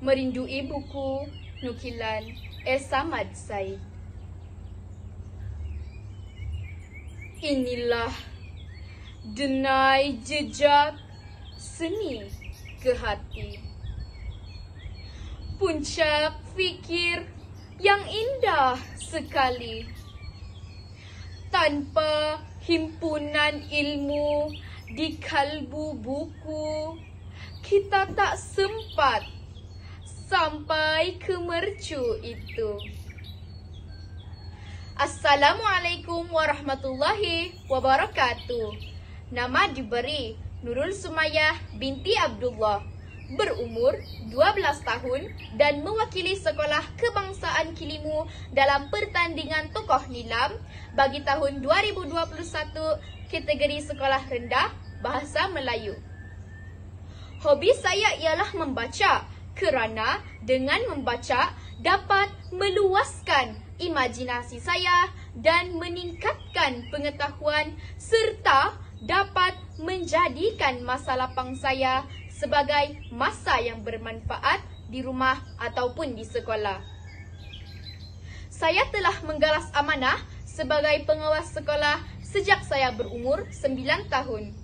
merindui buku nukilan Samad Said. Inilah denai jejak seni ke hati, puncak fikir yang indah sekali. Tanpa himpunan ilmu di kalbu buku, kita tak sempat sampai ke mercu itu. Assalamualaikum warahmatullahi wabarakatuh. Nama diberi Nurul Sumayyah binti Abdullah, berumur 12 tahun dan mewakili Sekolah Kebangsaan Kilimu dalam pertandingan tokoh nilam bagi tahun 2021 kategori sekolah rendah Bahasa Melayu. Hobi saya ialah membaca kerana dengan membaca dapat meluaskan imajinasi saya dan meningkatkan pengetahuan serta dapat menjadikan masa lapang saya sebagai masa yang bermanfaat di rumah ataupun di sekolah. Saya telah menggalas amanah sebagai pengawas sekolah sejak saya berumur 9 tahun.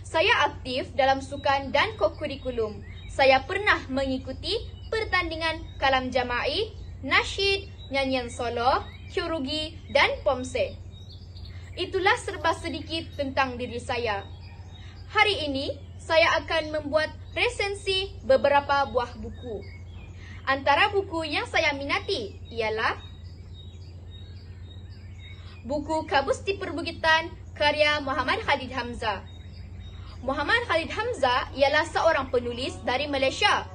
Saya aktif dalam sukan dan kokurikulum. Saya pernah mengikuti pertandingan kalam jama'i, nasyid, nyanyian solo, kyurugi dan pomse. Itulah serba sedikit tentang diri saya. Hari ini saya akan membuat resensi beberapa buah buku. Antara buku yang saya minati ialah buku Kabus di Perbukitan karya Muhammad Khalid Hamzah. Muhammad Khalid Hamzah ialah seorang penulis dari Malaysia.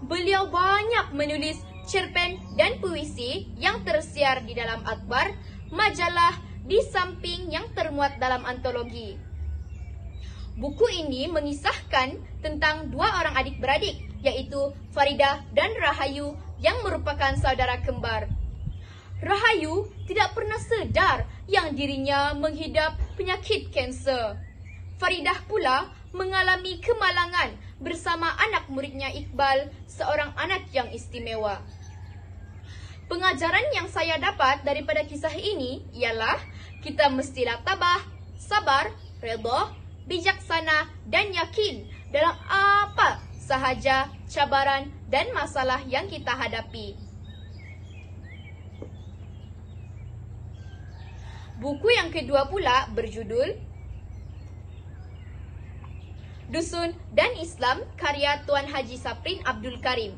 Beliau banyak menulis cerpen dan puisi yang tersiar di dalam akhbar, majalah, di samping yang termuat dalam antologi. Buku ini mengisahkan tentang dua orang adik-beradik, yaitu Faridah dan Rahayu yang merupakan saudara kembar. Rahayu tidak pernah sedar yang dirinya menghidap penyakit kanser. Faridah pula mengalami kemalangan bersama anak muridnya Iqbal, seorang anak yang istimewa. Pengajaran yang saya dapat daripada kisah ini ialah kita mestilah tabah, sabar, redha, bijaksana dan yakin dalam apa sahaja cabaran dan masalah yang kita hadapi. Buku yang kedua pula berjudul Dusun dan Islam karya Tuan Haji Saprin Abdul Karim.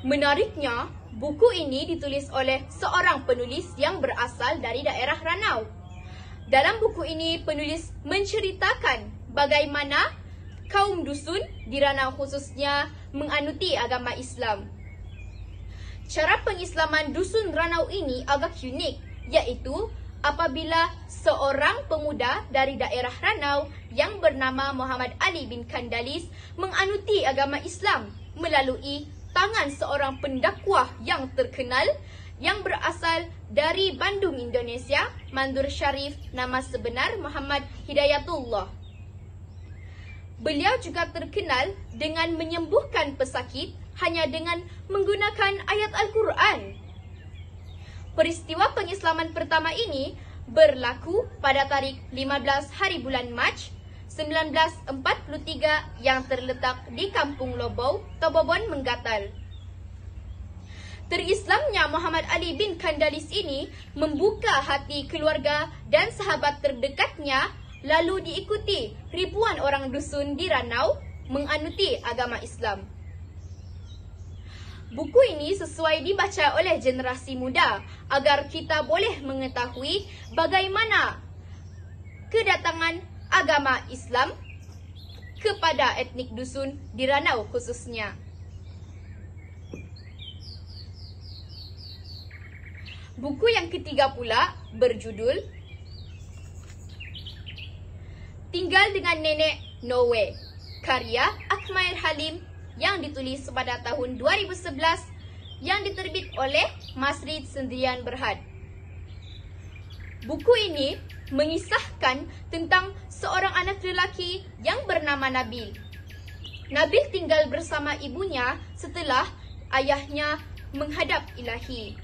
Menariknya, buku ini ditulis oleh seorang penulis yang berasal dari daerah Ranau. Dalam buku ini, penulis menceritakan bagaimana kaum dusun di Ranau khususnya menganuti agama Islam. Cara pengislaman dusun Ranau ini agak unik, iaitu apabila seorang pemuda dari daerah Ranau yang bernama Muhammad Ali bin Kandalis menganuti agama Islam melalui tangan seorang pendakwah yang terkenal yang berasal dari Bandung, Indonesia, Mandur Syarif, nama sebenar Muhammad Hidayatullah. Beliau juga terkenal dengan menyembuhkan pesakit hanya dengan menggunakan ayat Al-Quran. Peristiwa pengislaman pertama ini berlaku pada tarikh 15 hari bulan Mac 1943 yang terletak di Kampung Lobau, Tobobon, Menggatal. Terislamnya Muhammad Ali bin Kandalis ini membuka hati keluarga dan sahabat terdekatnya, lalu diikuti ribuan orang dusun di Ranau menganuti agama Islam. Buku ini sesuai dibaca oleh generasi muda agar kita boleh mengetahui bagaimana kedatangan agama Islam kepada etnik dusun di Ranau khususnya. Buku yang ketiga pula berjudul Tinggal dengan Nenek Noe, karya Akmail Halim yang ditulis pada tahun 2011 yang diterbit oleh Masrid Sendirian Berhad. Buku ini mengisahkan tentang seorang anak lelaki yang bernama Nabil. Nabil tinggal bersama ibunya setelah ayahnya menghadap Ilahi.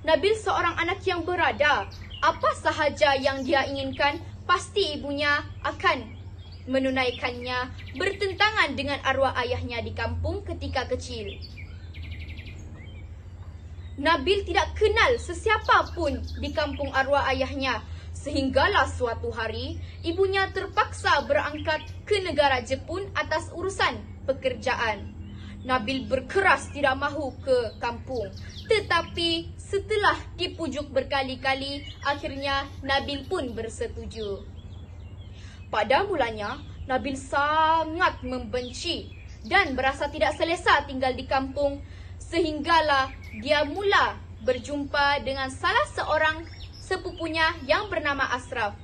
Nabil seorang anak yang berada. Apa sahaja yang dia inginkan, pasti ibunya akan menunaikannya, bertentangan dengan arwah ayahnya di kampung ketika kecil. Nabil tidak kenal sesiapa pun di kampung arwah ayahnya, sehinggalah suatu hari ibunya terpaksa berangkat ke negara Jepun atas urusan pekerjaan. Nabil berkeras tidak mahu ke kampung, tetapi setelah dipujuk berkali-kali, akhirnya Nabil pun bersetuju. Pada mulanya, Nabil sangat membenci dan berasa tidak selesa tinggal di kampung, sehinggalah dia mula berjumpa dengan salah seorang sepupunya yang bernama Ashraf.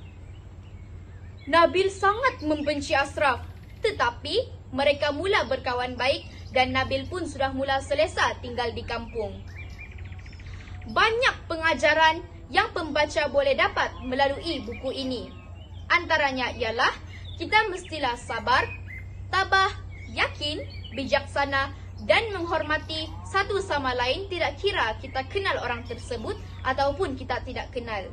Nabil sangat membenci Ashraf, tetapi mereka mula berkawan baik dan Nabil pun sudah mula selesa tinggal di kampung. Banyak pengajaran yang pembaca boleh dapat melalui buku ini. Antaranya ialah kita mestilah sabar, tabah, yakin, bijaksana dan menghormati satu sama lain, tidak kira kita kenal orang tersebut ataupun kita tidak kenal.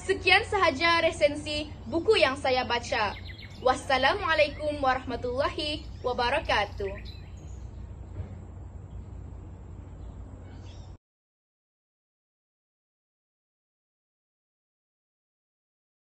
Sekian sahaja resensi buku yang saya baca. Wassalamualaikum warahmatullahi wabarakatuh.